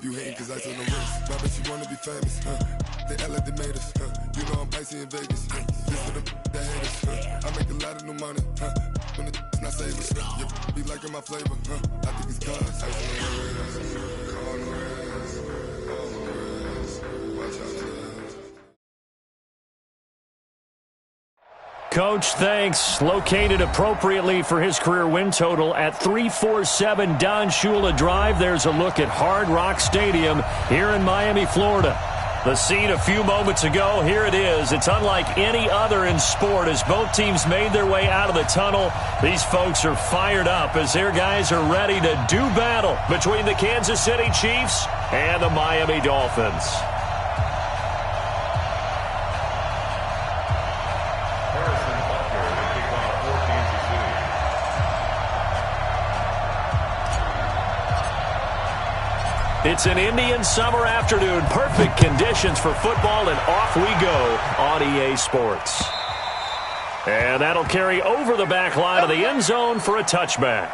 You hating cause I on the wrist. My bitch, you wanna be famous, They act like they made us, You know I'm icy in Vegas, This for the that hate us, I make a lot of new money, When the not save us, be liking my flavor, I think it's cause ice on the wrist, on the wrist, on the wrist. Watch out, Coach, thanks. Located appropriately for his career win total at 347 Don Shula Drive. There's a look at Hard Rock Stadium here in Miami, Florida. The scene a few moments ago, here it is. It's unlike any other in sport as both teams made their way out of the tunnel. These folks are fired up as their guys are ready to do battle between the Kansas City Chiefs and the Miami Dolphins. It's an Indian summer afternoon. Perfect conditions for football, and off we go on EA Sports. And that'll carry over the back line of the end zone for a touchback.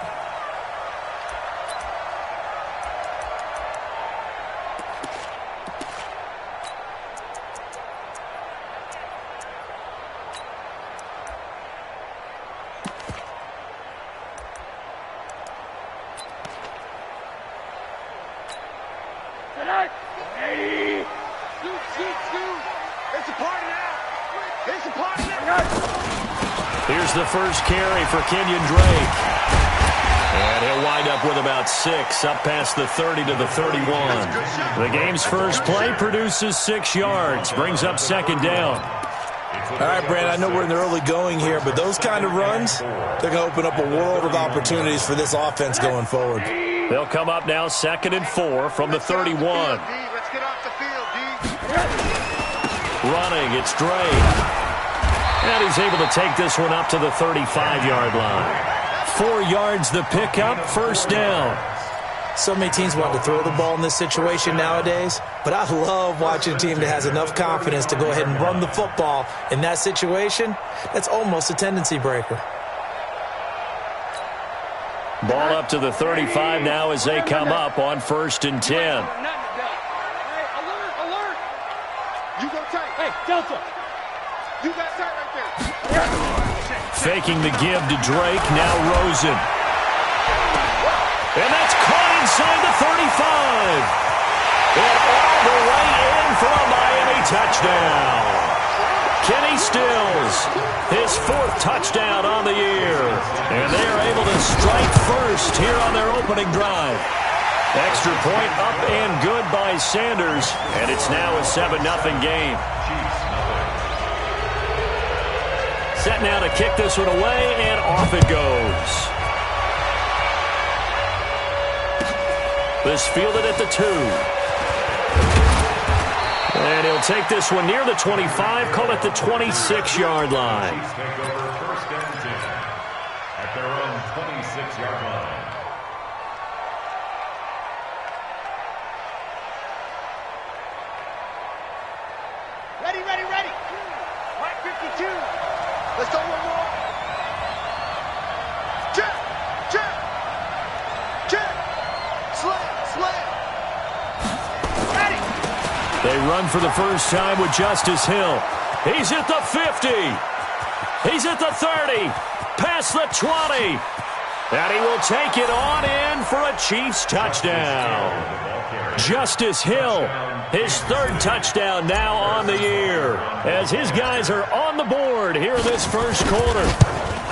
Here's the first carry for Kenyon Drake. And he'll wind up with about 6, up past the 30 to the 31. The game's first play produces 6 yards, brings up second down. All right, Brandon, I know we're in the early going here, but those kind of runs, they're going to open up a world of opportunities for this offense going forward. They'll come up now 2nd and 4 from the 31. Let's get off the field, D. Running, it's Drake. And he's able to take this one up to the 35-yard line. 4 yards the pickup, first down. So many teams want to throw the ball in this situation nowadays, but I love watching a team that has enough confidence to go ahead and run the football in that situation. That's almost a tendency breaker. Ball up to the 35 now as they come up on 1st and 10. Hey, alert! You go tight. Hey, Delta. You got tight right there. Faking the give to Drake, now Rosen. And that's caught inside the 35. And all the way in for a Miami touchdown. Kenny Stills, his 4th touchdown on the year. And they are able to strike first here on their opening drive. Extra point up and good by Sanders. And it's now a 7-0 game. Set now to kick this one away, and off it goes. This fielded at the 2. And he'll take this one near the 25, call it the 26-yard line. Take over 1st and 10 at their own 26-yard line. Ready. Right 52. Let's go one more. Check. Slam. Ready. They run for the first time with Justice Hill. He's at the 50. He's at the 30. Past the 20. And he will take it on in for a Chiefs touchdown. Justice Hill, his 3rd touchdown now on the year, as his guys are on the board here in this first quarter.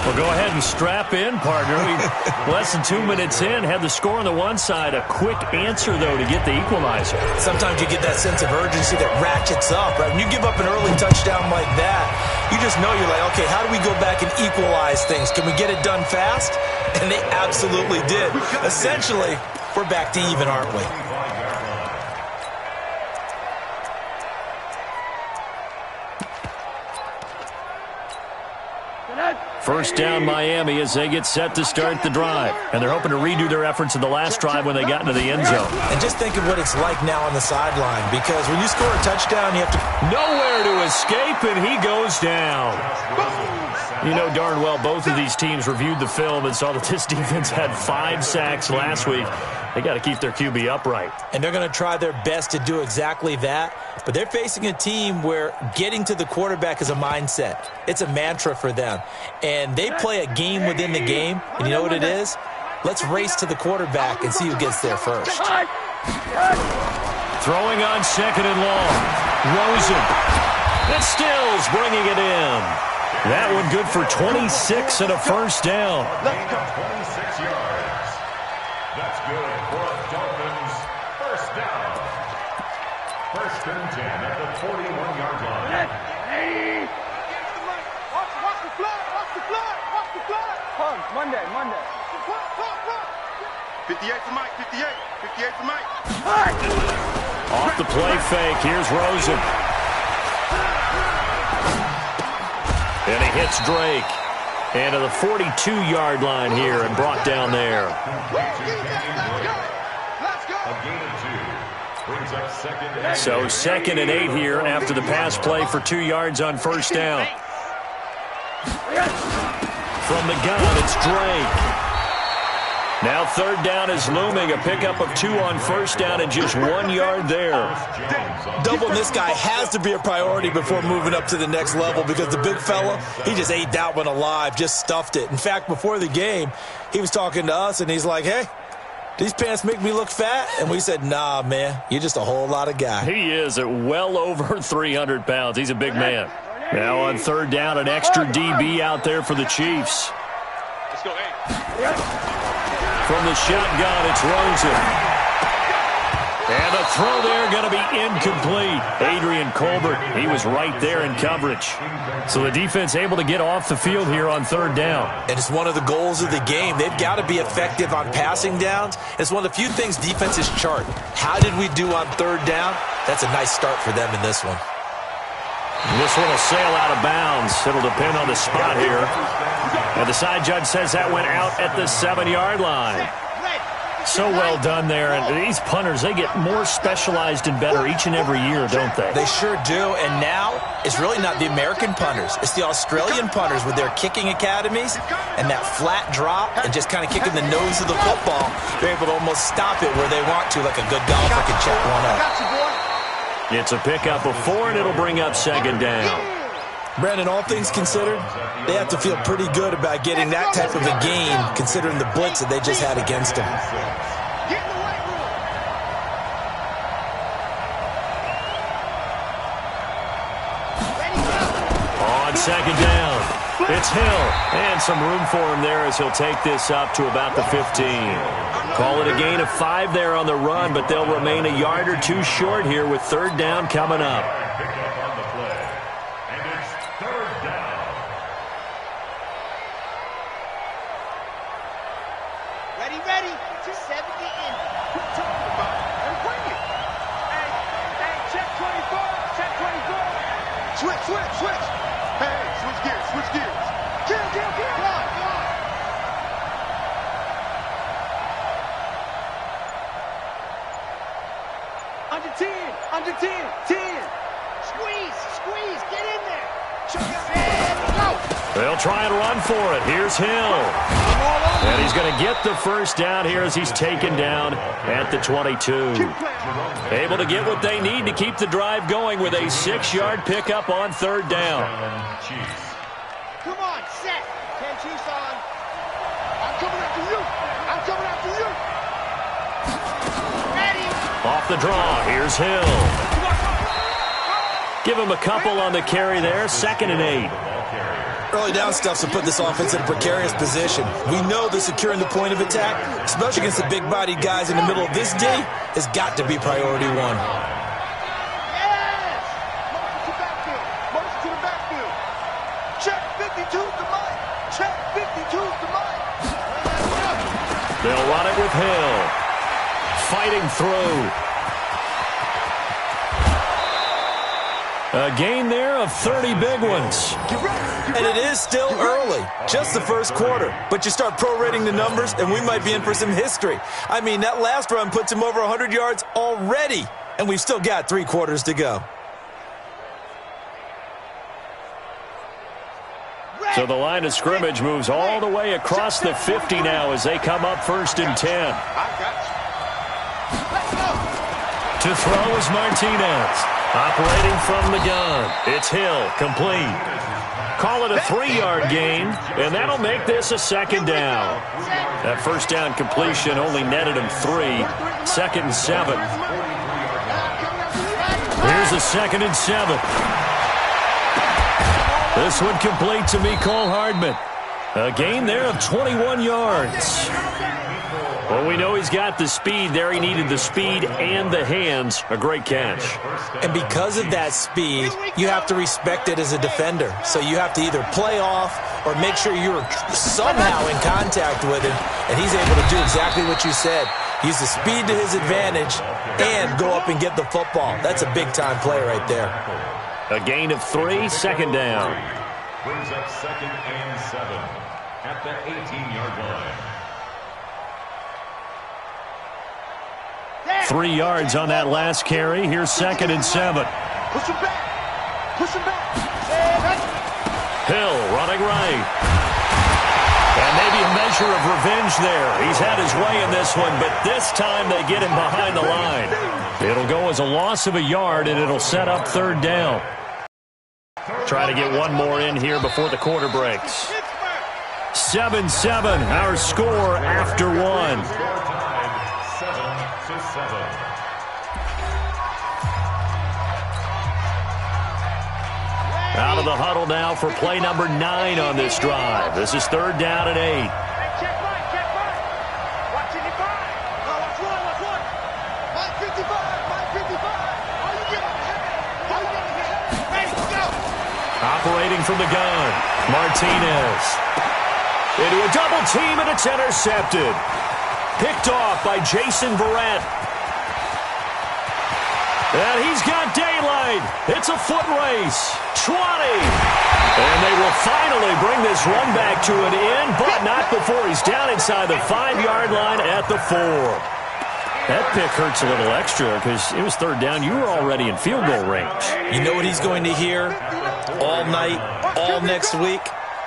Well, go ahead and strap in, partner. Less than 2 minutes in, had the score on the one side. A quick answer, though, to get the equalizer. Sometimes you get that sense of urgency that ratchets up, right? When you give up an early touchdown like that, you just know you're like, okay, how do we go back and equalize things? Can we get it done fast? And they absolutely did. Essentially, we're back to even, aren't we? First down Miami as they get set to start the drive. And they're hoping to redo their efforts in the last drive when they got into the end zone. And just think of what it's like now on the sideline, because when you score a touchdown, you have to... Nowhere to escape, and he goes down. You know darn well both of these teams reviewed the film and saw that this defense had 5 sacks last week. They got to keep their QB upright. And they're going to try their best to do exactly that. But they're facing a team where getting to the quarterback is a mindset. It's a mantra for them. And they play a game within the game. And you know what it is? Let's race to the quarterback and see who gets there first. Throwing on second and long. Rosen. And Stills bringing it in. That one good for 26 and a first down. 26 yards. That's good for a Dolphins first down. First and 10 at the 41-yard line. Watch the flood. Watch the flood. Watch the flood. Monday. 58 to Mike. 58 to Mike. Off the play fake. Here's Rosen. And he hits Drake. And to the 42-yard line here and brought down there. So second and 8 here after the pass play for 2 yards on first down. From the gun, it's Drake. Now third down is looming. A pickup of 2 on first down and just 1 yard there. Doubling this guy has to be a priority before moving up to the next level, because the big fella, he just ate that one alive, just stuffed it. In fact, before the game, he was talking to us, and he's like, hey, these pants make me look fat? And we said, nah, man, you're just a whole lot of guy. He is at well over 300 pounds. He's a big man. Now on third down, an extra DB out there for the Chiefs. Let's go, hey. From the shotgun, it's Rosen. And the throw there going to be incomplete. Adrian Colbert, he was right there in coverage. So the defense able to get off the field here on third down. And it's one of the goals of the game. They've got to be effective on passing downs. It's one of the few things defenses chart. How did we do on third down? That's a nice start for them in this one. This one will sail out of bounds. It'll depend on the spot here. And the side judge says that went out at the 7-yard line. So well done there. And these punters, they get more specialized and better each and every year, don't they? They sure do. And now it's really not the American punters. It's the Australian punters with their kicking academies and that flat drop and just kind of kicking the nose of the football. They're able to almost stop it where they want to, like a good golfer can check one up. It's a pickup of 4, and it'll bring up second down. Brandon, all things considered, they have to feel pretty good about getting that type of a gain, considering the blitz that they just had against them. On second down, it's Hill. And some room for him there as he'll take this up to about the 15. Call it a gain of 5 there on the run, but they'll remain a yard or 2 short here with third down coming up. Ready. 270 in. What you talking about? And bring it. Hey, check 24. Switch. Hey, switch gears. Kill. Come on. Under 10. 10. Squeeze. Get in there. Go. They'll try and run for it. Here's Hill. And he's going to get the first down here as he's taken down at the 22. Able to get what they need to keep the drive going with a 6-yard pickup on third down. Come on, set. 10 Chiefs on. I'm coming after you. Ready. Off the draw, here's Hill. Give him a couple on the carry there. Second and 8. Early down stuffs will put this offense in a precarious position. We know that securing the point of attack, especially against the big-bodied guys in the middle of this day, has got to be priority 1. Yes! Motion to the backfield. Check 52's the Mike. Check 52's the Mike. They'll run it with Hill. Fighting through. A gain there of 30 big ones. And it is still early, just the first quarter. But you start prorating the numbers, and we might be in for some history. I mean, that last run puts him over 100 yards already, and we've still got 3 quarters to go. So the line of scrimmage moves all the way across the 50 now as they come up 1st and 10. To throw is Martinez. Operating from the gun. It's Hill, complete. Call it a 3-yard gain, and that'll make this a 2nd down. That first down completion only netted him 3. 2nd and 7. Here's a 2nd and 7. This one complete to Mecole Hardman. A gain there of 21 yards. Well, we know he's got the speed there. He needed the speed and the hands. A great catch. And because of that speed, you have to respect it as a defender. So you have to either play off or make sure you're somehow in contact with him, and he's able to do exactly what you said. Use the speed to his advantage and go up and get the football. That's a big-time play right there. A gain of 3, 2nd down. Brings up 2nd and 7 at the 18-yard line. 3 yards on that last carry. Here's 2nd and 7. Push him back. Push him back. Hill running right. And maybe a measure of revenge there. He's had his way in this one, but this time they get him behind the line. It'll go as a loss of a yard, and it'll set up 3rd down. Try to get one more in here before the quarter breaks. 7-7, our score after 1. Out of the huddle now for play number 9 on this drive. This is 3rd down and 8. Check right. Watch 85. Watch one. 55. How you getting ahead? Ready, go. Operating from the gun, Martinez. Into a double team, and it's intercepted. Picked off by Jason Verrett. And he's got daylight. It's a foot race. 20. And they will finally bring this run back to an end, but not before he's down inside the 5-yard line at the 4. That pick hurts a little extra because it was 3rd down. You were already in field goal range. You know what he's going to hear all night, all next week?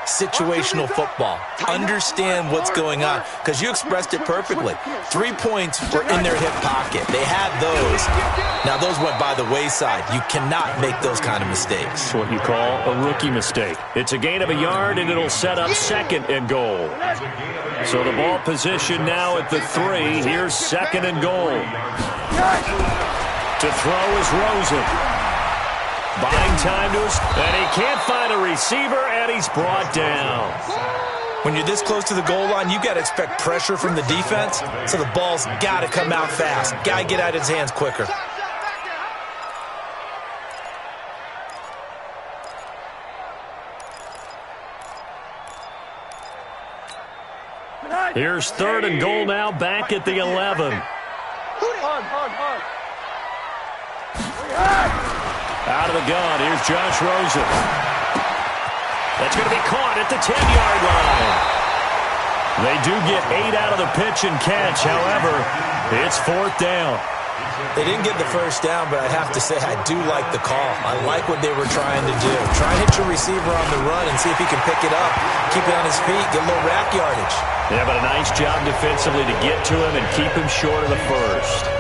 Situational football. Understand what's going on, because you expressed it perfectly. 3 points were in their hip pocket. They had those. Now, those went by the wayside. You cannot make those kind of mistakes. It's what you call a rookie mistake. It's a gain of a yard, and it'll set up 2nd and goal. So the ball position now at the 3. Here's 2nd and goal. To throw is Rosen. Buying time to us, and he can't find a receiver, and he's brought down. When you're this close to the goal line, you got to expect pressure from the defense, so the ball's got to come out fast. Got to get out of his hands quicker. Here's 3rd and goal now, back at the 11. Hard. Out of the gun, here's Josh Rosen. That's going to be caught at the 10-yard line. They do get 8 out of the pitch and catch. However, it's 4th down. They didn't get the first down, but I have to say I do like the call. I like what they were trying to do. Try and hit your receiver on the run and see if he can pick it up, keep it on his feet, get a little rack yardage. Yeah, but a nice job defensively to get to him and keep him short of the first.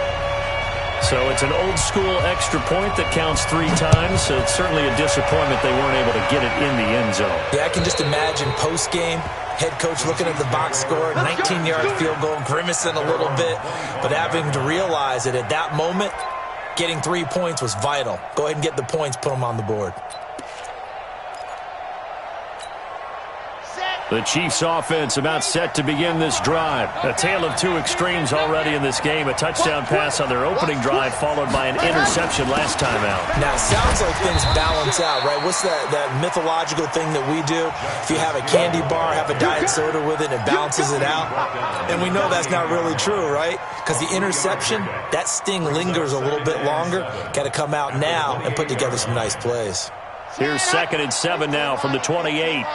So it's an old-school extra point that counts 3 times, so it's certainly a disappointment they weren't able to get it in the end zone. Yeah, I can just imagine post-game, head coach looking at the box score, 19-yard field goal, grimacing a little bit, but having to realize that at that moment, getting 3 points was vital. Go ahead and get the points, put them on the board. Set. The Chiefs offense about set to begin this drive. A tale of two extremes already in this game. A touchdown pass on their opening drive followed by an interception last time out. Now, it sounds like things balance out, right? What's that mythological thing that we do? If you have a candy bar, have a diet soda with it, it balances it out. And we know that's not really true, right? Because the interception, that sting lingers a little bit longer. Got to come out now and put together some nice plays. Here's 2nd and 7 now from the 28.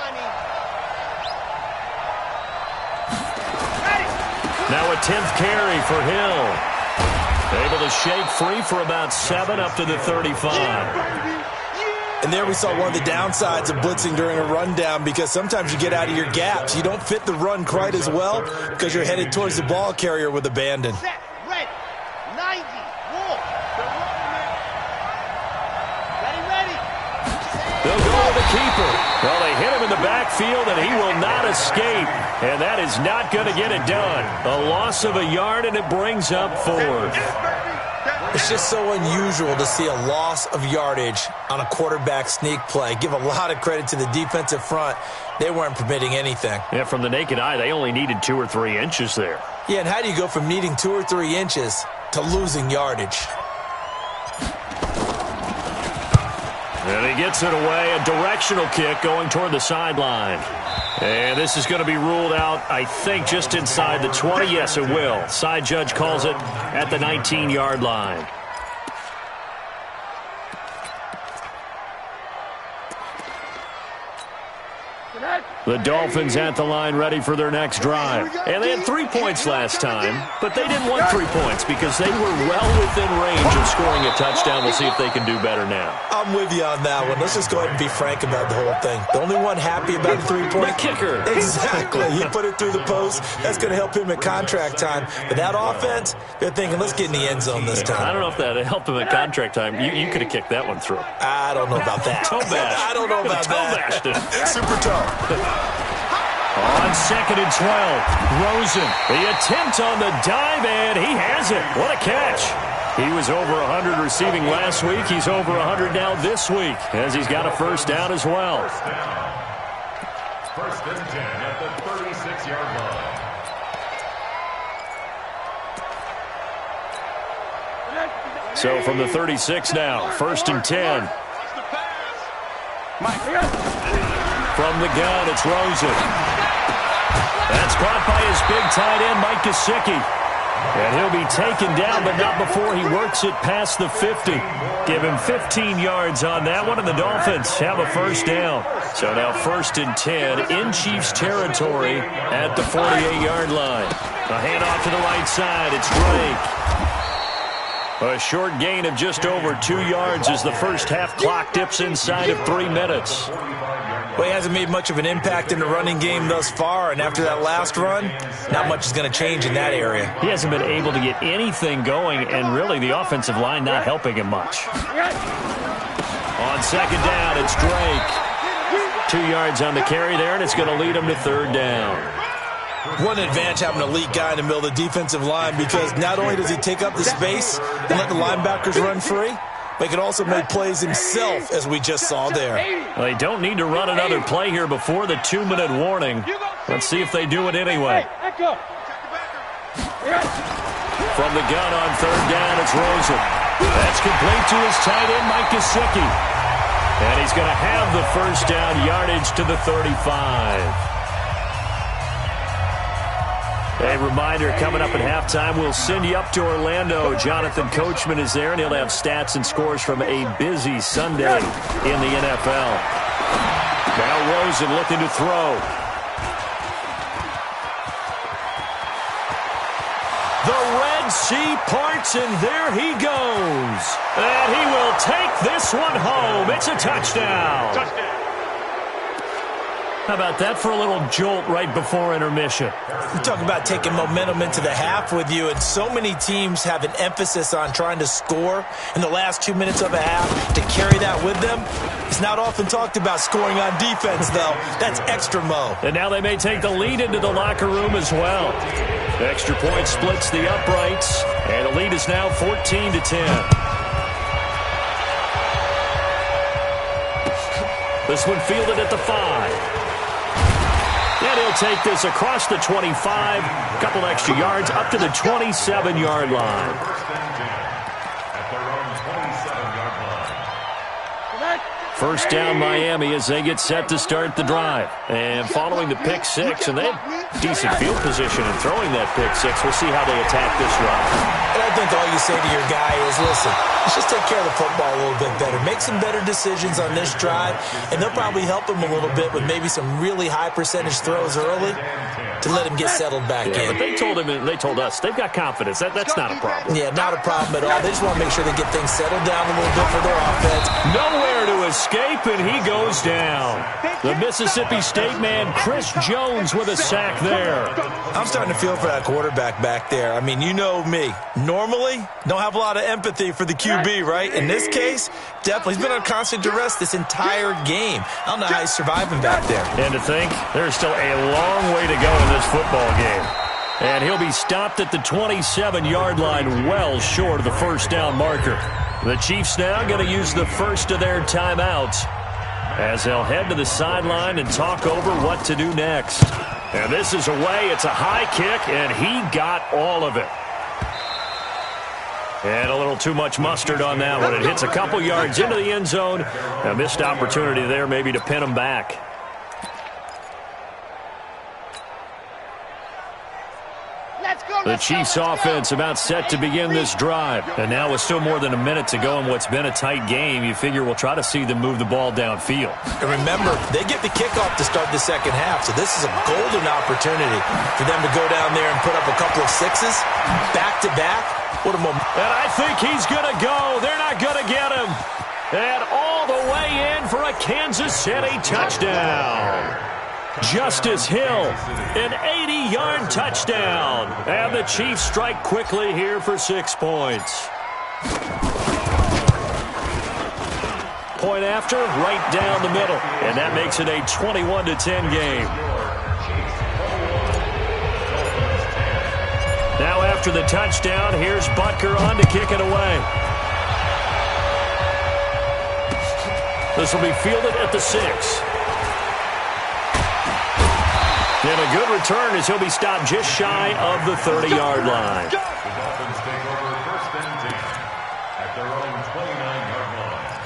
Now a 10th carry for Hill. Able to shake free for about 7 up to the 35. And there we saw one of the downsides of blitzing during a rundown, because sometimes you get out of your gaps. You don't fit the run quite as well because you're headed towards the ball carrier with abandon. Set, ready, 90, walk. Ready. They'll go with the keeper. Well, they hit him in the backfield, and he will not escape. And that is not going to get it done. A loss of a yard, and it brings up 4. It's just so unusual to see a loss of yardage on a quarterback sneak play. Give a lot of credit to the defensive front. They weren't permitting anything. Yeah, from the naked eye, they only needed 2 or 3 inches there. Yeah, and how do you go from needing 2 or 3 inches to losing yardage? And he gets it away. A directional kick going toward the sideline. And this is going to be ruled out, I think, just inside the 20. Yes, it will. Side judge calls it at the 19-yard line. The Dolphins at the line ready for their next drive. And they had 3 points last time, but they didn't want 3 points because they were well within range of scoring a touchdown. We'll see if they can do better now. I'm with you on that one. Let's just go ahead and be frank about the whole thing. The only one happy about the 3-point. The kicker. Exactly. He put it through the post. That's going to help him at contract time. But that offense, they're thinking, let's get in the end zone this time. I don't know if that helped him at contract time. You could have kicked that one through. I don't know about that. Toe bash. I don't know about that. Super toe. On 2nd and 12, Rosen, the attempt on the dive, and he has it. What a catch. He was over 100 receiving last week. He's over 100 now this week, as he's got a first down as well. First and 10 at the 36-yard line. So from the 36 now, 1st and 10. From the gun, it's Rosen. That's caught by his big tight end, Mike Gesicki. And he'll be taken down, but not before he works it past the 50. Give him 15 yards on that one, and the Dolphins have a first down. So now 1st and 10 in Chiefs territory at the 48-yard line. A handoff to the right side. It's Drake. A short gain of just over 2 yards as the first half clock dips inside of 3 minutes. Well, he hasn't made much of an impact in the running game thus far, and after that last run, not much is going to change in that area. He hasn't been able to get anything going, and really the offensive line not helping him much. On 2nd down, it's Drake. 2 yards on the carry there, and it's going to lead him to 3rd down. One advantage having an elite guy in the middle of the defensive line, because not only does he take up the space and let the linebackers run free, but he can also make plays himself, as we just saw there. Well, they don't need to run another play here before the 2-minute warning. Let's see if they do it anyway. From the gun on 3rd down, it's Rosen. That's complete to his tight end, Mike Gesicki. And he's going to have the first down yardage to the 35. A reminder, coming up at halftime, we'll send you up to Orlando. Jonathan Coachman is there, and he'll have stats and scores from a busy Sunday in the NFL. Now Rosen looking to throw. The Red Sea parts, and there he goes. And he will take this one home. It's a touchdown. How about that for a little jolt right before intermission? You talk about taking momentum into the half with you, and so many teams have an emphasis on trying to score in the last 2 minutes of a half. To carry that with them, it's not often talked about scoring on defense, though. That's extra mo. And now they may take the lead into the locker room as well. Extra point splits the uprights, and the lead is now 14-10. This one fielded at the 5. And he'll take this across the 25, a couple extra yards, up to the 27-yard line. First and 10 at their own 27-yard line. First down Miami as they get set to start the drive. And following the pick six, and they have decent field position in throwing that pick six. We'll see how they attack this drive. And I think all you say to your guy is, listen, let's just take care of the football a little bit better. Make some better decisions on this drive, and they'll probably help him a little bit with maybe some really high percentage throws early to let him get settled back in. But they told him, and they told us, they've got confidence. That's not a problem. Yeah, not a problem at all. They just want to make sure they get things settled down a little bit for their offense. Nowhere to escape, and he goes down. The Mississippi State man, Chris Jones, with a sack there. I'm starting to feel for that quarterback back there. I mean, you know me. Normally, don't have a lot of empathy for the QB, right? In this case, definitely. He's been on constant duress this entire game. I don't know how he's surviving back there. And to think, there's still a long way to go in this football game. And he'll be stopped at the 27-yard line, well short of the first down marker. The Chiefs now going to use the first of their timeouts as they'll head to the sideline and talk over what to do next. And this is away. It's a high kick, and he got all of it. And a little too much mustard on that one. It hits a couple yards into the end zone. A missed opportunity there maybe to pin him back. The Chiefs offense about set to begin this drive. And now with still more than a minute to go in what's been a tight game, you figure we'll try to see them move the ball downfield. And remember, they get the kickoff to start the second half, so this is a golden opportunity for them to go down there and put up a couple of sixes back-to-back. What a moment. And I think he's going to go. They're not going to get him. And all the way in for a Kansas City touchdown. Justice Hill, an 80-yard touchdown. And the Chiefs strike quickly here for 6 points. Point after, right down the middle. And that makes it a 21-10 game. Now after the touchdown, here's Butker on to kick it away. This will be fielded at the 6. And a good return as he'll be stopped just shy of the 30-yard line. The Dolphins take over first and 10 at their own 29-yard line.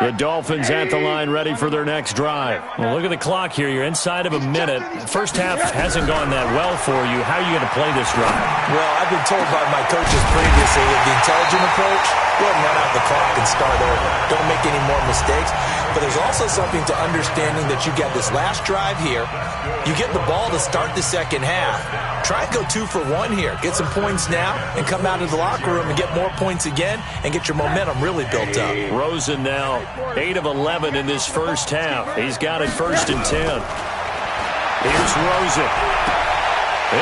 The Dolphins at the line ready for their next drive. Well, look at the clock here. You're inside of a minute. First half hasn't gone that well for you. How are you going to play this drive? Well, I've been told by my coaches previously with the intelligent approach, go ahead and run out the clock and start over. Don't make any more mistakes. But there's also something to understanding that you get this last drive here. You get the ball to start the second half. Try and go 2 for 1 here. Get some points now and come out of the locker room and get more points again and get your momentum really built up. Rosen now 8 of 11 in this first half. He's got it first and 10. Here's Rosen.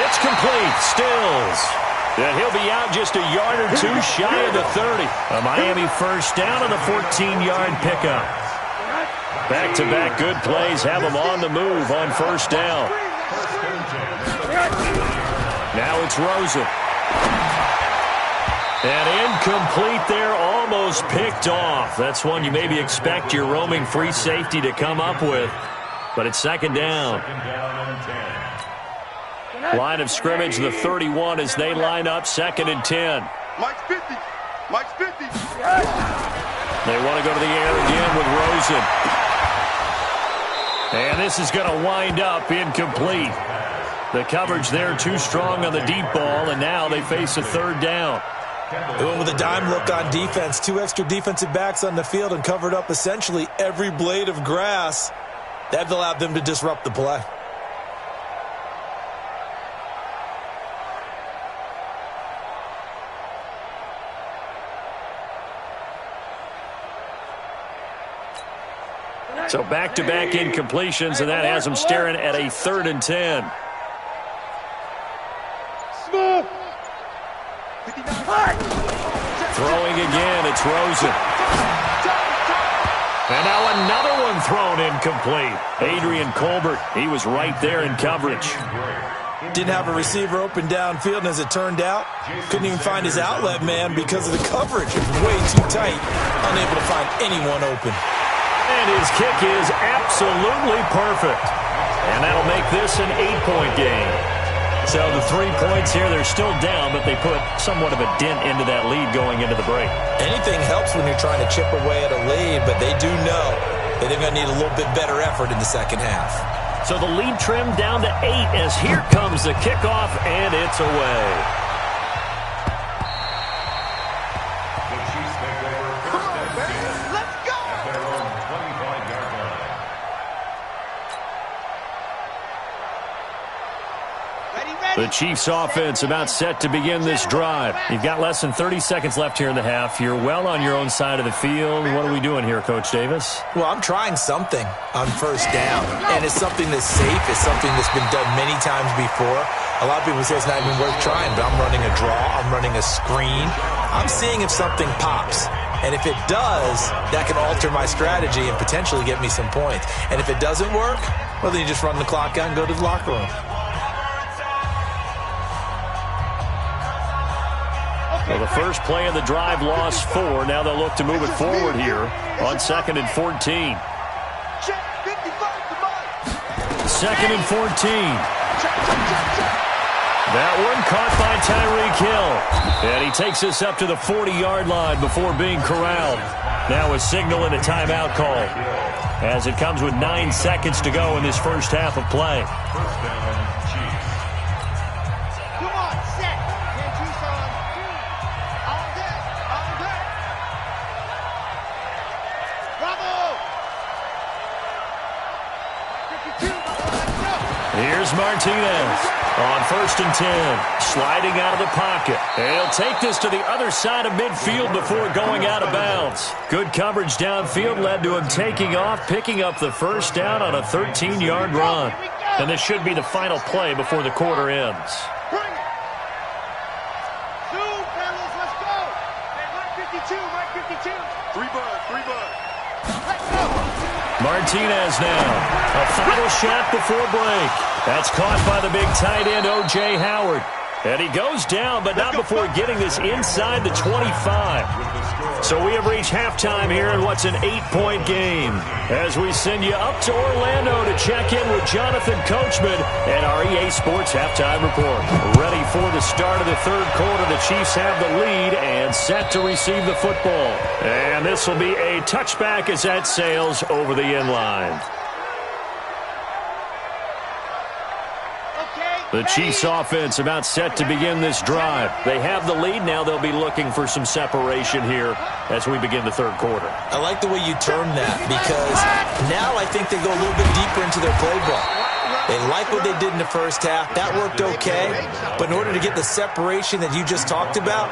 It's complete. Stills. And he'll be out just a yard or two shy of the 30. A Miami first down on a 14-yard pickup. Back-to-back good plays have them on the move on first down. Now it's Rosen. And incomplete there, almost picked off. That's one you maybe expect your roaming free safety to come up with. But it's second down. Line of scrimmage, the 31 as they line up, second and 10. Mike's 50. Mike's 50. They want to go to the air again with Rosen. And this is going to wind up incomplete. The coverage there too strong on the deep ball, and now they face a third down. They went with a dime look on defense. 2 extra defensive backs on the field and covered up essentially every blade of grass. That allowed them to disrupt the play. So back-to-back incompletions, and that has them staring at a third and 10. Throwing again, it's Rosen. And now another one thrown incomplete. Adrian Colbert, he was right there in coverage. Didn't have a receiver open downfield, and as it turned out, couldn't even find his outlet man because of the coverage. It was way too tight, unable to find anyone open. And his kick is absolutely perfect. And that'll make this an 8-point game. So the 3 points here, they're still down, but they put somewhat of a dent into that lead going into the break. Anything helps when you're trying to chip away at a lead, but they do know that they're going to need a little bit better effort in the second half. So the lead trimmed down to 8 as here comes the kickoff, and it's away. The Chiefs take over first and 10 Let's go! at their own 25-yard line. The Chiefs offense about set to begin this drive. You've got less than 30 seconds left here in the half. You're well on your own side of the field. What are we doing here, Coach Davis? Well, I'm trying something on first down, and it's something that's safe. It's something that's been done many times before. A lot of people say it's not even worth trying, but I'm running a draw. I'm running a screen. I'm seeing if something pops. And if it does, that can alter my strategy and potentially get me some points. And if it doesn't work, well, then you just run the clock out and go to the locker room. Well, the first play of the drive lost 4. Now they'll look to move it forward here on 2nd and 14. Check 55 to Mike. 2nd and 14. That one caught by Tyreek Hill. And he takes us up to the 40-yard line before being corralled. Now a signal and a timeout call as it comes with 9 seconds to go in this first half of play. First down, Chiefs. Come on, set. Can't you, son? On deck. On deck. Bravo. 52. Let's go. Here's Martinez on 1st and 10, sliding out of the pocket. And he'll take this to the other side of midfield before going out of bounds. Good coverage downfield led to him taking off, picking up the first down on a 13-yard run. And this should be the final play before the quarter ends. Bring it. Zoom, fellas. Let's go. Hey, Mike 52. 3 bud. Let's go. Martinez now. A final shot before break. That's caught by the big tight end, O.J. Howard. And he goes down, but not before getting this inside the 25. So we have reached halftime here in what's an 8-point game. As we send you up to Orlando to check in with Jonathan Coachman and our EA Sports Halftime Report. Ready for the start of the third quarter. The Chiefs have the lead and set to receive the football. And this will be a touchback as that sails over the end line. The Chiefs offense about set to begin this drive. They have the lead. Now they'll be looking for some separation here as we begin the third quarter. I like the way you term that because now I think they go a little bit deeper into their playbook. They like what they did in the first half. That worked okay. But in order to get the separation that you just talked about,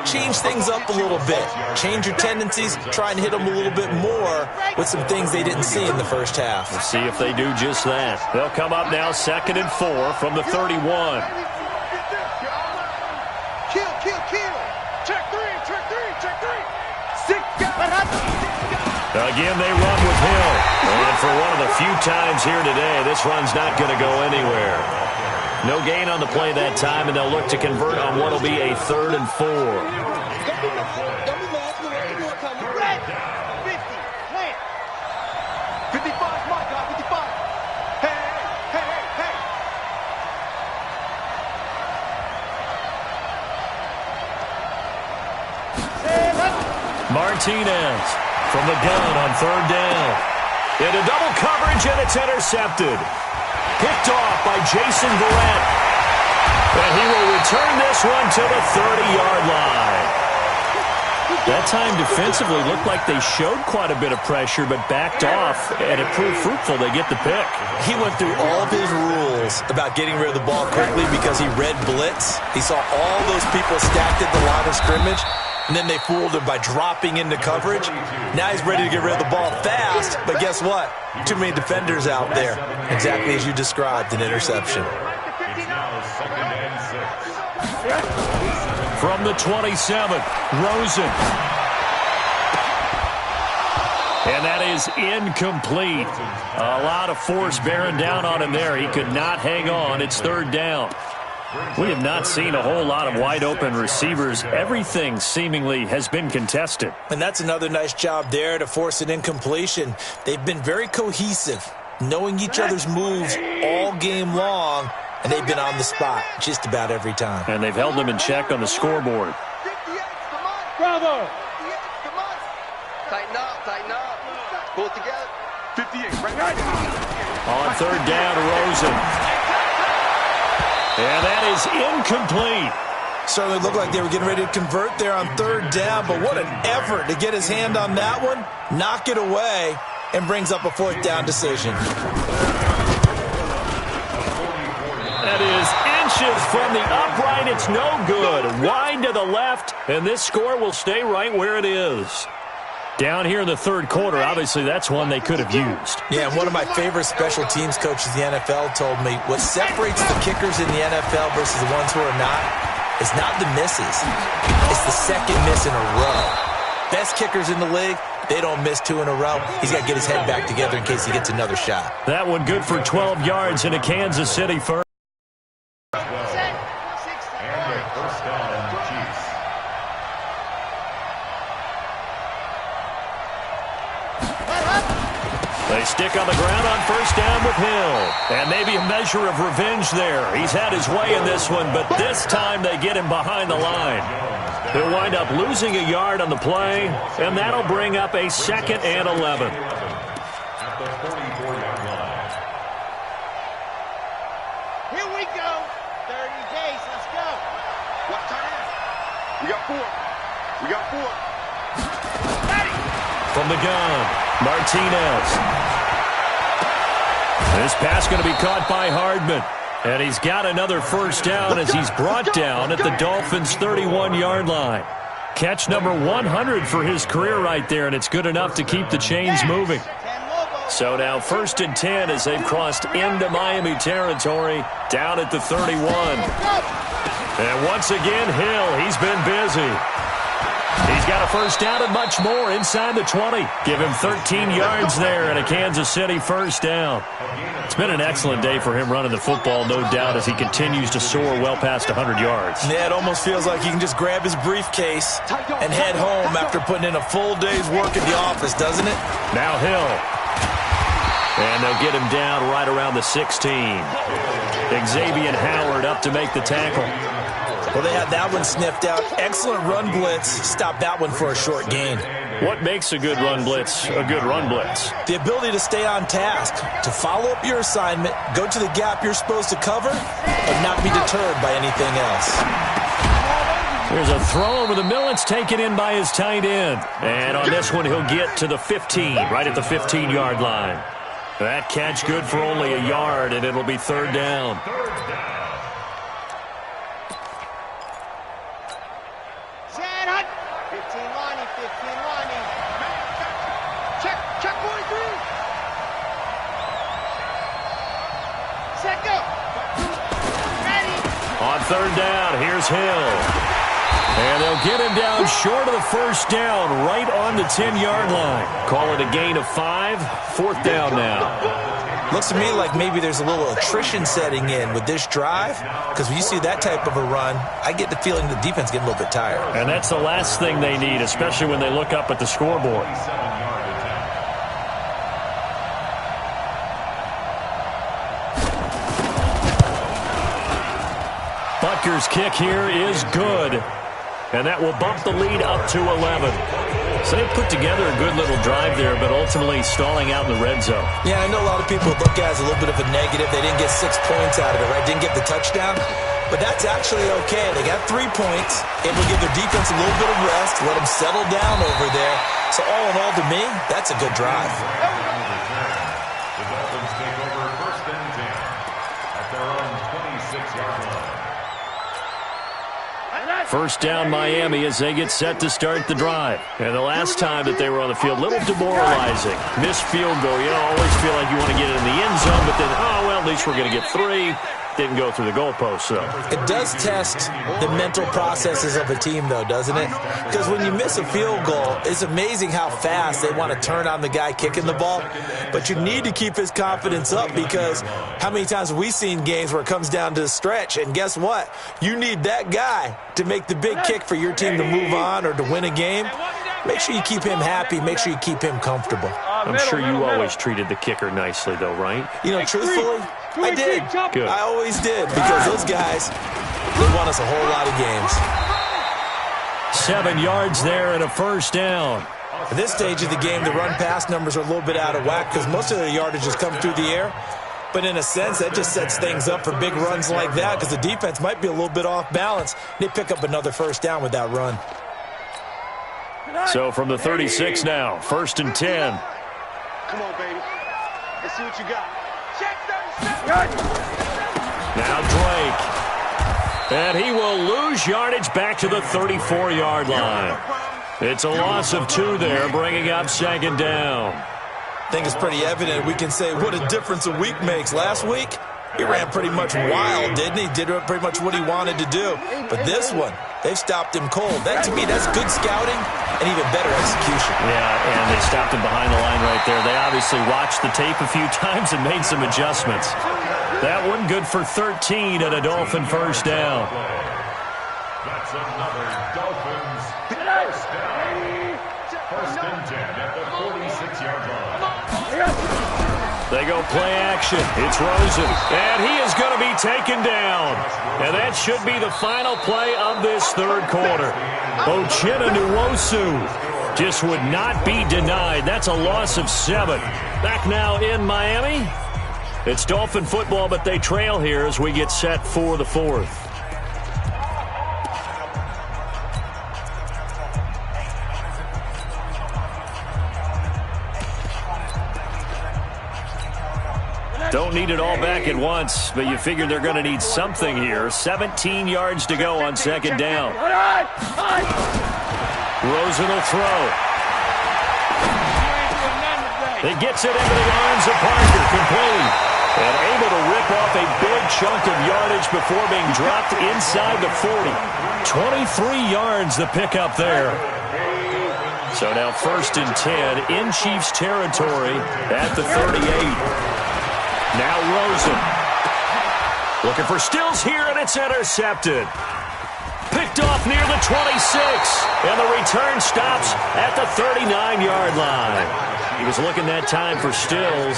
change things up a little bit. Change your tendencies. Try and hit them a little bit more with some things they didn't see in the first half. We'll see if they do just that. They'll come up now 2nd and 4 from the 31. Kill. Check 3. 6 guys. Again, they run with Hill. And for one of the few times here today, this run's not going to go anywhere. No gain on the play that time, and they'll look to convert on what will be a 3rd and 4. Don't be mad. 50. Plant. 55. My God, 55. Hey. Martinez from the gun on 3rd down. Into double coverage, and it's intercepted. Picked off by Jason Verrett. And he will return this one to the 30-yard line. That time defensively looked like they showed quite a bit of pressure, but backed off, and it proved fruitful. They get the pick. He went through all of his rules about getting rid of the ball quickly because he read blitz. He saw all those people stacked at the line of scrimmage, and then they fooled him by dropping into coverage. Now he's ready to get rid of the ball fast, but guess what? Too many defenders out there. Exactly as you described, an interception. It's now 2nd and 6. From the 27, Rosen. And that is incomplete. A lot of force bearing down on him there. He could not hang on. It's third down. We have not seen a whole lot of wide-open receivers. Everything seemingly has been contested. And that's another nice job there to force an incompletion. They've been very cohesive, knowing each other's moves all game long, and they've been on the spot just about every time. And they've held them in check on the scoreboard. Bravo! Tighten up. Pull it together. 58, right? On third down, Rosen. And that is incomplete. Certainly looked like they were getting ready to convert there on third down, but what an effort to get his hand on that one, knock it away, and brings up a fourth down decision. That is inches from the upright. It's no good. Wide to the left, and this score will stay right where it is. Down here in the third quarter, obviously that's one they could have used. Yeah, and one of my favorite special teams coaches in the NFL told me what separates the kickers in the NFL versus the ones who are not is not the misses. It's the second miss in a row. Best kickers in the league, they don't miss 2 in a row. He's got to get his head back together in case he gets another shot. That one good for 12 yards into Kansas City first. They stick on the ground on first down with Hill. And maybe a measure of revenge there. He's had his way in this one, but this time they get him behind the line. He'll wind up losing a yard on the play, and that'll bring up a 2nd and 11. At the 44-yard line. Here we go. 30 days. Let's go. What time? We got 4. Ready. From the gun, Martinez. This pass going to be caught by Hardman. And he's got another first down as he's brought down at the Dolphins' 31-yard line. Catch number 100 for his career right there, and it's good enough to keep the chains moving. So now 1st and 10 as they've crossed into Miami territory, down at the 31. And once again, Hill, he's been busy. He's got a first down and much more inside the 20. Give him 13 yards there and a Kansas City first down. It's been an excellent day for him running the football, no doubt, as he continues to soar well past 100 yards. Yeah, it almost feels like he can just grab his briefcase and head home after putting in a full day's work at the office, doesn't it? Now Hill. And they'll get him down right around the 16. Xavier Howard up to make the tackle. Well, they had that one sniffed out. Excellent run blitz. Stop that one for a short gain. What makes a good run blitz a good run blitz? The ability to stay on task, to follow up your assignment, go to the gap you're supposed to cover, but not be deterred by anything else. There's a throw over the middle. It's taken in by his tight end. And on this one, he'll get to the 15, right at the 15-yard line. That catch good for only a yard, and it'll be third down. On third down, here's Hill. And they'll get him down short of the first down, right on the 10-yard line. Call it a gain of 5, 4th down now. Looks to me like maybe there's a little attrition setting in with this drive, because when you see that type of a run, I get the feeling the defense getting a little bit tired. And that's the last thing they need, especially when they look up at the scoreboard. Butker's kick here is good. And that will bump the lead up to 11. So they put together a good little drive there, but ultimately stalling out in the red zone. Yeah, I know a lot of people look at it as a little bit of a negative. They didn't get 6 points out of it, right? Didn't get the touchdown. But that's actually okay. They got 3 points. Able to give their defense a little bit of rest, let them settle down over there. So all in all, to me, that's a good drive. The Dolphins take over 1st and 10 at their own 26-yard line. First down Miami as they get set to start the drive. And the last time that they were on the field, a little demoralizing. Missed field goal. You always feel like you want to get it in the end zone, but then, oh, well, at least we're going to get 3. Didn't go through the goalpost, though. It does test the mental processes of a team, though, doesn't it? Because when you miss a field goal, it's amazing how fast they want to turn on the guy kicking the ball. But you need to keep his confidence up, because how many times have we seen games where it comes down to the stretch? And guess what? You need that guy to make the big kick for your team to move on or to win a game. Make sure you keep him happy. Make sure you keep him comfortable. I'm sure you always treated the kicker nicely, though, right? You know, truthfully, I did. Good. I always did, because those guys, they won us a whole lot of games. 7 yards there and a first down. At this stage of the game, the run-pass numbers are a little bit out of whack because most of the yardage has come through the air. But in a sense, that just sets things up for big runs like that, because the defense might be a little bit off balance. They pick up another first down with that run. So from the 36 now, 1st and 10. Come on, baby. Let's see what you got. Now Drake. And he will lose yardage back to the 34-yard line. It's a loss of 2 there, bringing up 2nd down. I think it's pretty evident. We can say what a difference a week makes. Last week, he ran pretty much wild, didn't he? Did pretty much what he wanted to do. But this one, they've stopped him cold. That, to me, that's good scouting and even better execution. Yeah, and they stopped him behind the line right there. They obviously watched the tape a few times and made some adjustments. That one good for 13 and a Dolphin first down. That's another Dolphins first down. 1st and 10 at the 46-yard line. They go play action. It's Rosen. And he is going to be taken down. And that should be the final play of this 3rd quarter. Uchenna Nwosu just would not be denied. That's a loss of 7. Back now in Miami. It's Dolphin football, but they trail here as we get set for the 4th. Don't need it all back at once, but you figure they're going to need something here. 17 yards to go on 2nd down. Rosen will throw. He gets it into the arms of Parker, complete. And able to rip off a big chunk of yardage before being dropped inside the 40. 23 yards the pickup there. So now 1st and 10 in Chiefs territory at the 38. Now Rosen. Looking for Stills here, and it's intercepted. Picked off near the 26. And the return stops at the 39-yard line. He was looking that time for Stills.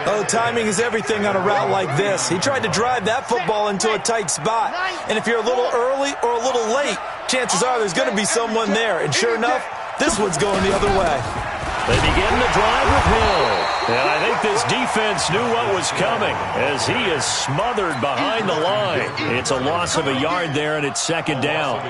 Oh, timing is everything on a route like this. He tried to drive that football into a tight spot. And if you're a little early or a little late, chances are there's going to be someone there. And sure enough, this one's going the other way. They begin the drive with Hill. And I think this defense knew what was coming as he is smothered behind the line. It's a loss of a yard there, and it's 2nd down.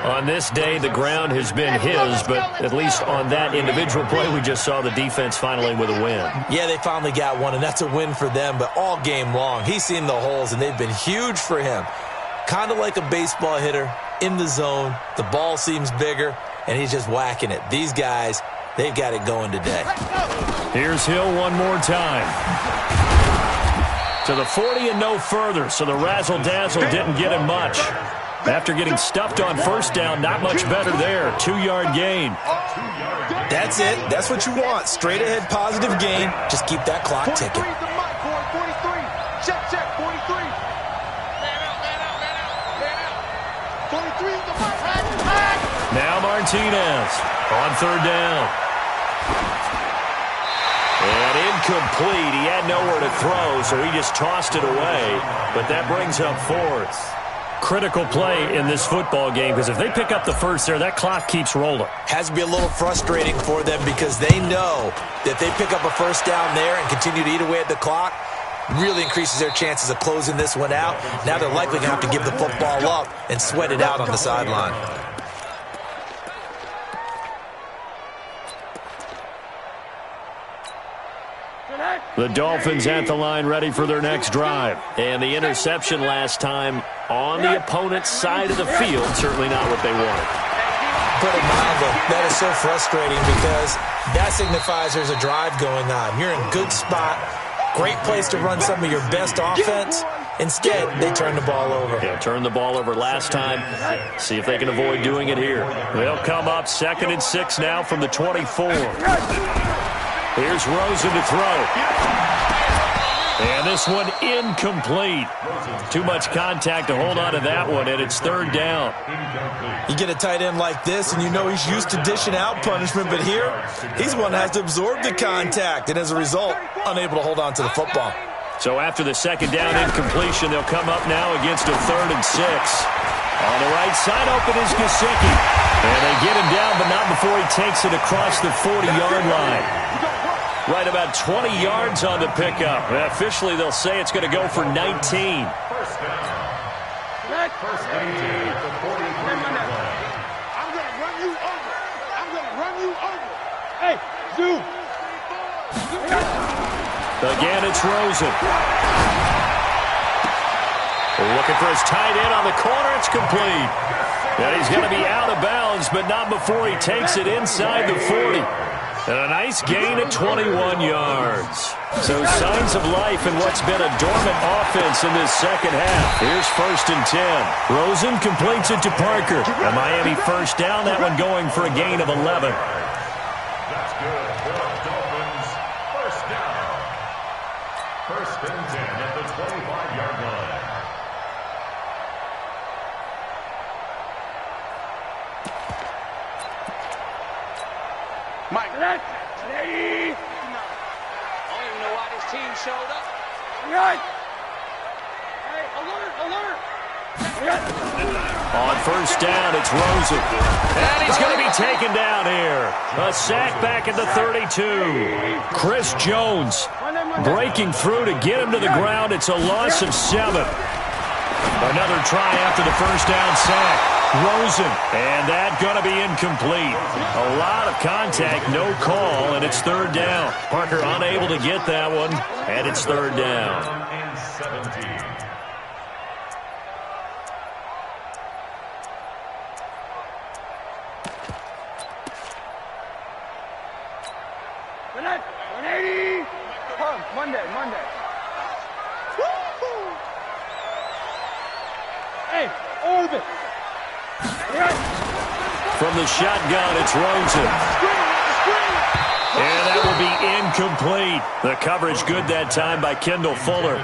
On this day, the ground has been his, but at least on that individual play, we just saw the defense finally with a win. Yeah, they finally got one, and that's a win for them, but all game long, he's seen the holes, and they've been huge for him. Kind of like a baseball hitter in the zone. The ball seems bigger, and he's just whacking it. These guys, they've got it going today. Here's Hill one more time. To the 40 and no further, so the razzle-dazzle didn't get him much. After getting stuffed on 1st down, not much better there. 2-yard gain. That's it. That's what you want. Straight ahead positive gain. Just keep that clock ticking. 43 Check, 43. 43 the mic. Now Martinez on 3rd down. And incomplete. He had nowhere to throw, so he just tossed it away. But that brings up 4th. Critical play in this football game, because if they pick up the 1st there, that clock keeps rolling. Has to be a little frustrating for them because they know that they pick up a 1st down there and continue to eat away at the clock, really increases their chances of closing this one out. Now they're likely going to have to give the football up and sweat it out on the sideline. The Dolphins at the line ready for their next drive. And the interception last time on the opponent's side of the field, certainly not what they wanted. Put it mildly, that is so frustrating because that signifies there's a drive going on. You're in a good spot, great place to run some of your best offense, Instead, they turn the ball over. Yeah, turned the ball over last time. See if they can avoid doing it here. They'll come up 2nd and 6 now from the 24. Here's Rosen to throw. And this one incomplete. Too much contact to hold on to that one, and it's 3rd down. You get a tight end like this, and you know he's used to dishing out punishment, but here, he's one that has to absorb the contact, and as a result, unable to hold on to the football. So after the 2nd down incompletion, they'll come up now against a 3rd and 6. On the right side, open is Gesicki. And they get him down, but not before he takes it across the 40-yard line. Right about 20 yards on the pickup. Officially, they'll say it's going to go for 19. First down at the 43-yard line. I'm going to run you over. I'm going to run you over. Hey, Zoo. Again, it's Rosen. Looking for his tight end on the corner. It's complete. And he's going to be out of bounds, but not before he takes it inside the 40. And a nice gain at 21 yards. So signs of life in what's been a dormant offense in this 2nd half. Here's 1st and 10. Rosen completes it to Parker. A Miami 1st down, that one going for a gain of 11. That's good for the Dolphins. 1st down. 1st and 10 at the 25-yard line. Mike, ready? I don't even know why this team showed up. Right. Hey, alert. On 1st down, it's Rosen. And he's going to be taken down here. A sack back at the 32. Chris Jones breaking through to get him to the ground. It's a loss of 7. Another try after the 1st down sack. Rosen, and that going to be incomplete. A lot of contact, no call, and it's 3rd down. Parker unable to get that one, and it's 3rd down. And 17. Monday. Woo-hoo. Hey, Orbit. From the shotgun, it's Rosen. And that will be incomplete. The coverage good that time by Kendall Fuller.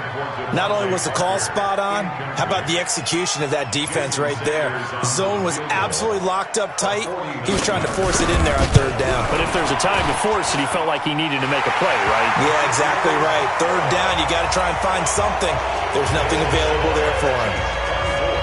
Not only was the call spot on, how about the execution of that defense right there? Zone was absolutely locked up tight. He was trying to force it in there on 3rd down. But if there's a time to force it, he felt like he needed to make a play, right? Yeah, exactly right. 3rd down, you got to try and find something. There's nothing available there for him.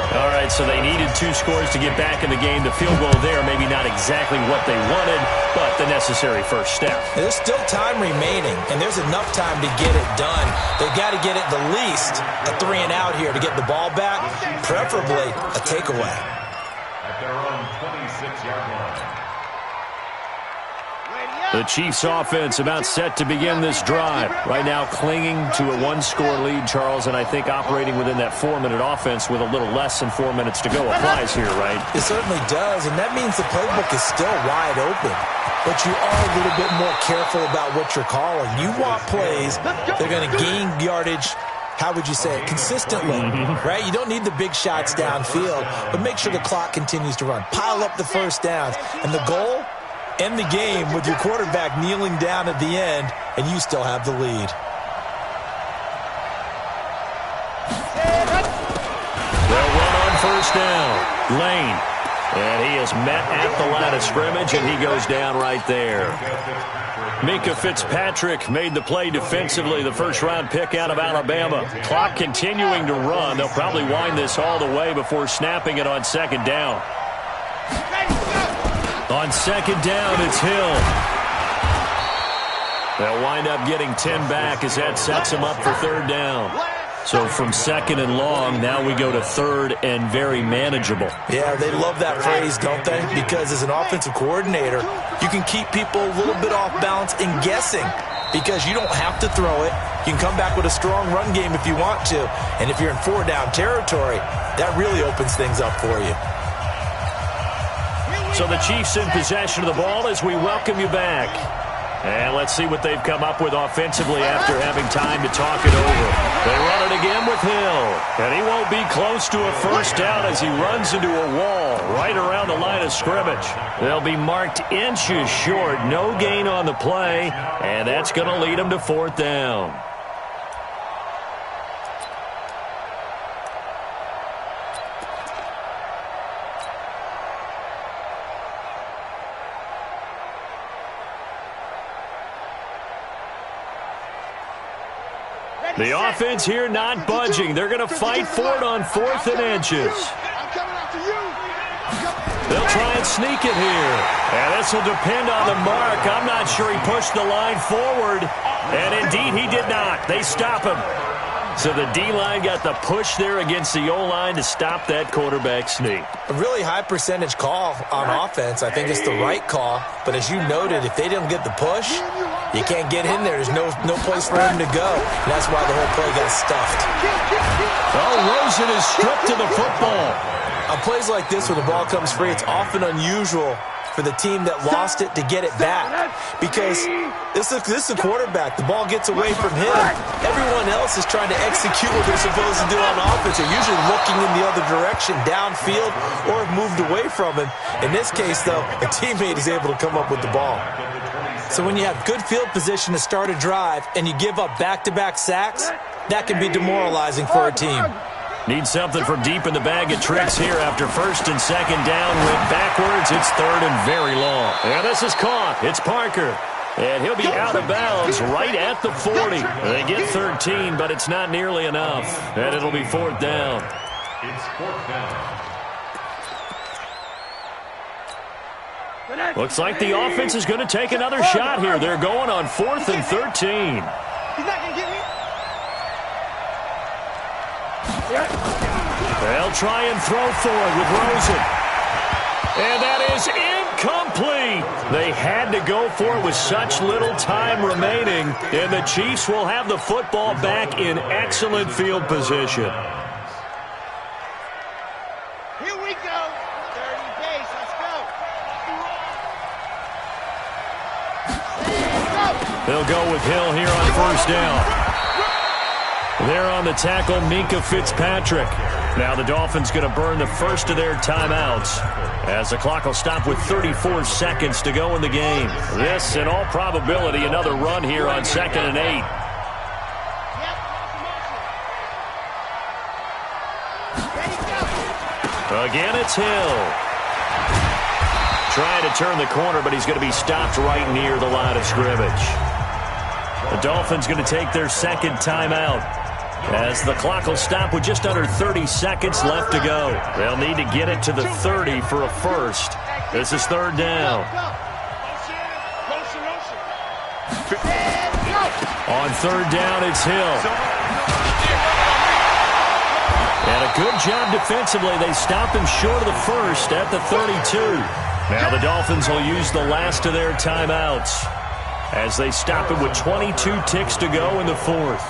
All right, so they needed 2 scores to get back in the game. The field goal there, maybe not exactly what they wanted, but the necessary first step. There's still time remaining, and there's enough time to get it done. They've got to get it the least a 3 and out here to get the ball back, preferably a takeaway. At their own 26-yard line. The Chiefs offense about set to begin this drive. Right now clinging to a 1-score lead, Charles, and I think operating within that 4-minute offense with a little less than 4 minutes to go applies here, right? It certainly does, and that means the playbook is still wide open. But you are a little bit more careful about what you're calling. You want plays that are going to gain yardage, how would you say it, consistently, right? You don't need the big shots downfield, but make sure the clock continues to run. Pile up the first downs, and the goal, end the game with your quarterback kneeling down at the end, and you still have the lead. They'll run on 1st down. Lane. And he is met at the line of scrimmage, and he goes down right there. Minkah Fitzpatrick made the play defensively, the 1st-round pick out of Alabama. Clock continuing to run. They'll probably wind this all the way before snapping it on 2nd down. On 2nd down, it's Hill. They'll wind up getting 10 back as that sets them up for 3rd down. So from 2nd and long, now we go to 3rd and very manageable. Yeah, they love that phrase, don't they? Because as an offensive coordinator, you can keep people a little bit off balance and guessing because you don't have to throw it. You can come back with a strong run game if you want to. And if you're in 4-down territory, that really opens things up for you. So the Chiefs in possession of the ball as we welcome you back. And let's see what they've come up with offensively after having time to talk it over. They run it again with Hill. And he won't be close to a first down as he runs into a wall right around the line of scrimmage. They'll be marked inches short. No gain on the play. And that's going to lead them to fourth down. The offense here not budging. They're going to fight for it on 4th and inches. They'll try and sneak it here. And this will depend on the mark. I'm not sure he pushed the line forward. And indeed, he did not. They stop him. So the D-line got the push there against the O-line to stop that quarterback sneak. A really high percentage call on offense. I think it's the right call. But as you noted, if they didn't get the push, you can't get in there. There's no place for him to go. And that's why the whole play got stuffed. Oh, Rosen is stripped to the football. On plays like this, when the ball comes free, it's often unusual for the team that lost it to get it back. Because this is a quarterback. The ball gets away from him. Everyone else is trying to execute what they're supposed to do on offense. They're usually looking in the other direction, downfield, or have moved away from him. In this case, though, a teammate is able to come up with the ball. So when you have good field position to start a drive and you give up back-to-back sacks, that can be demoralizing for a team. Need something from deep in the bag of tricks here after 1st and 2nd down. Went backwards. It's 3rd and very long. And this is caught. It's Parker. And he'll be out of bounds right at the 40. They get 13, but it's not nearly enough. And it'll be 4th down. It's 4th down. Looks like the offense is going to take another shot here. They're going on 4th and 13. He's not going to get me. They'll try and throw for it with Rosen. And that is incomplete. They had to go for it with such little time remaining. And the Chiefs will have the football back in excellent field position. Here we go. 30 days. Let's go. They'll go with Hill here on 1st down. There on the tackle, Minkah Fitzpatrick. Now the Dolphins going to burn the first of their timeouts as the clock will stop with 34 seconds to go in the game. This, in all probability, another run here on 2nd and 8. Again, it's Hill. Trying to turn the corner, but he's going to be stopped right near the line of scrimmage. The Dolphins going to take their 2nd timeout as the clock will stop with just under 30 seconds left to go. They'll need to get it to the 30 for a first. This is 3rd down. On 3rd down, it's Hill. And a good job defensively. They stop him short of the first at the 32. Now the Dolphins will use the last of their timeouts as they stop it with 22 ticks to go in the 4th.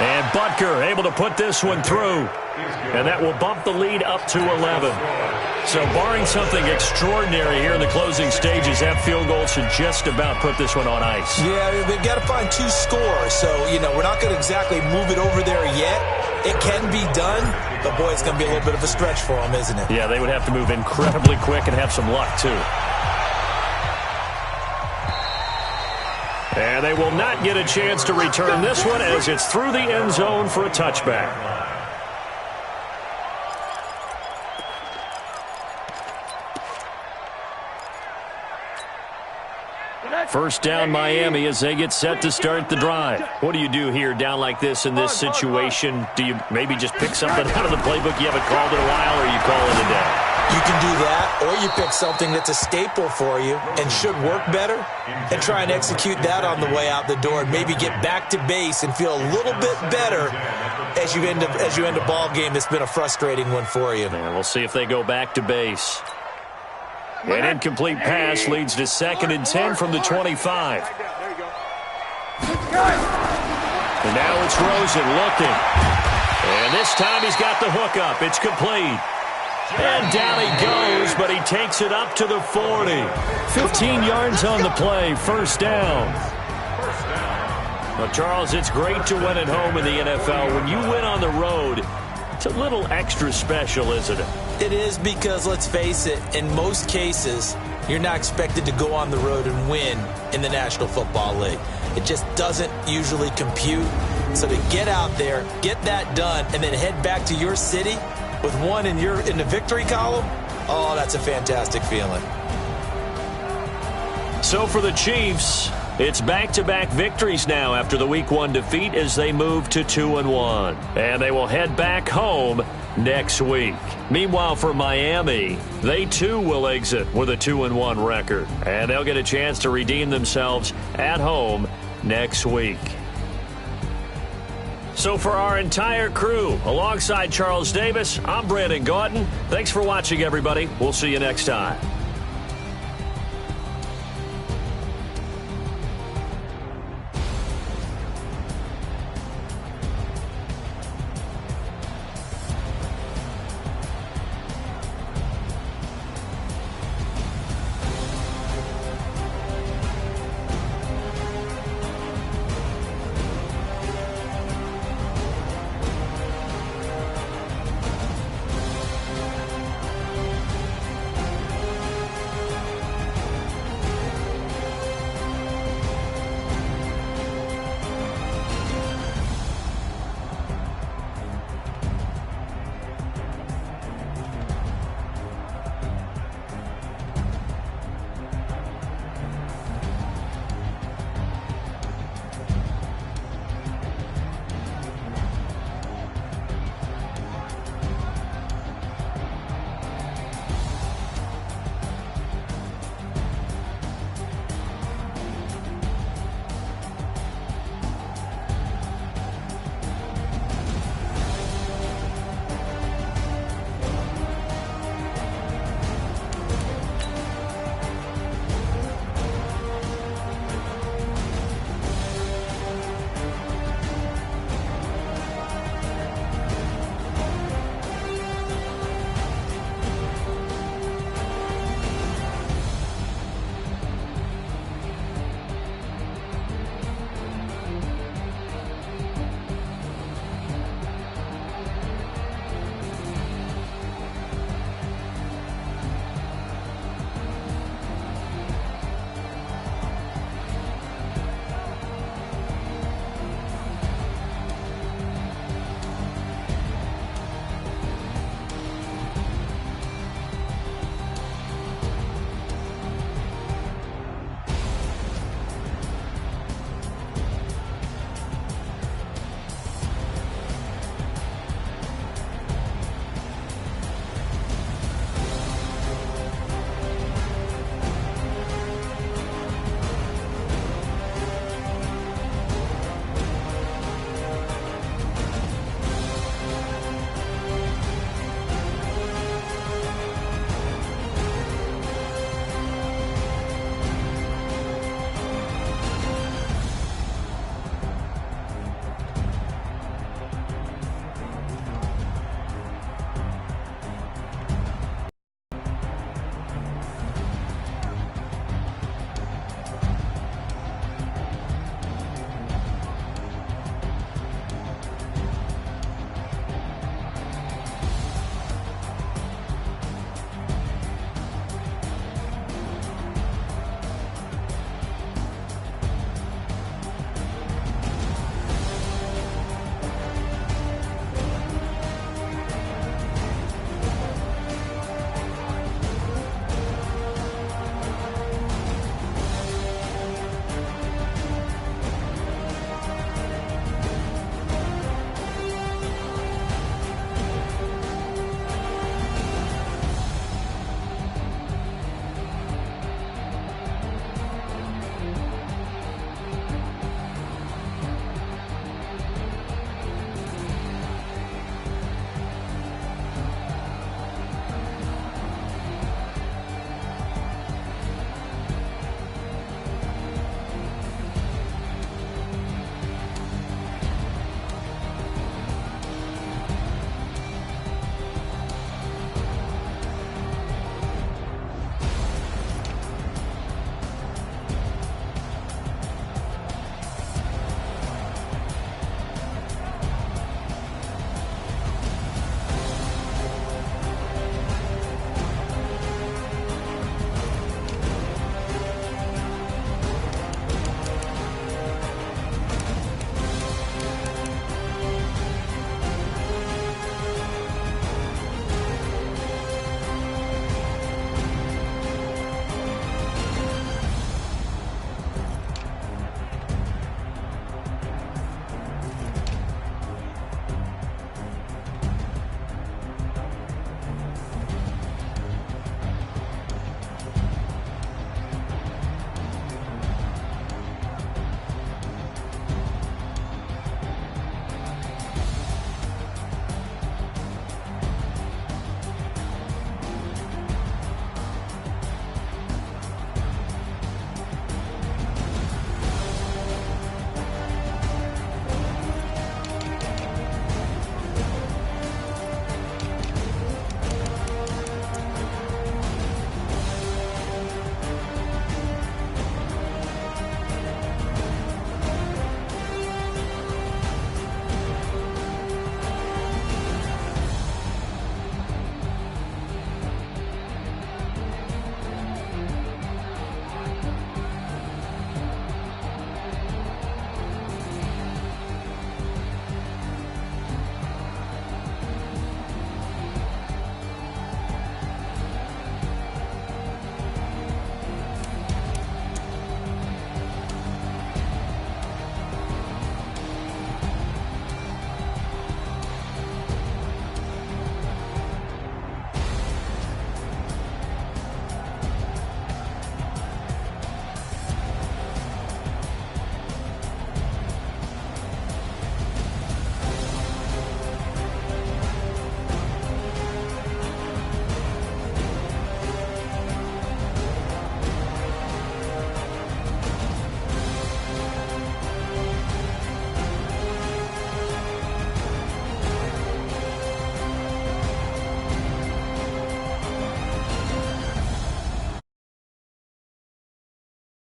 And Butker able to put this one through. And that will bump the lead up to 11. So barring something extraordinary here in the closing stages, that field goal should just about put this one on ice. Yeah, they've got to find 2 scores. So, we're not going to exactly move it over there yet. It can be done, but, boy, it's going to be a little bit of a stretch for them, isn't it? Yeah, they would have to move incredibly quick and have some luck, too. And they will not get a chance to return this one as it's through the end zone for a touchback. First down, Miami, as they get set to start the drive. What do you do here down like this in this situation? Do you maybe just pick something out of the playbook you haven't called in a while, or you call it a day? You can do that, or you pick something that's a staple for you and should work better and try and execute that on the way out the door and maybe get back to base and feel a little bit better as you end a ball game that's been a frustrating one for you. And we'll see if they go back to base. An incomplete pass leads to 2nd and 10 from the 25. And now it's Rosen looking. And this time he's got the hook up. It's complete. And down he goes, but he takes it up to the 40. 15 yards on the play, first down. Well, Charles, it's great to win at home in the NFL. When you win on the road, it's a little extra special, isn't it? It is, because, let's face it, in most cases, you're not expected to go on the road and win in the National Football League. It just doesn't usually compute. So to get out there, get that done, and then head back to your city with one in the victory column, oh, that's a fantastic feeling. So for the Chiefs, it's back-to-back victories now after the Week 1 defeat as they move to 2-1. And they will head back home next week. Meanwhile, for Miami, they too will exit with a 2-1 record. And they'll get a chance to redeem themselves at home next week. So for our entire crew, alongside Charles Davis, I'm Brandon Gaudin. Thanks for watching, everybody. We'll see you next time.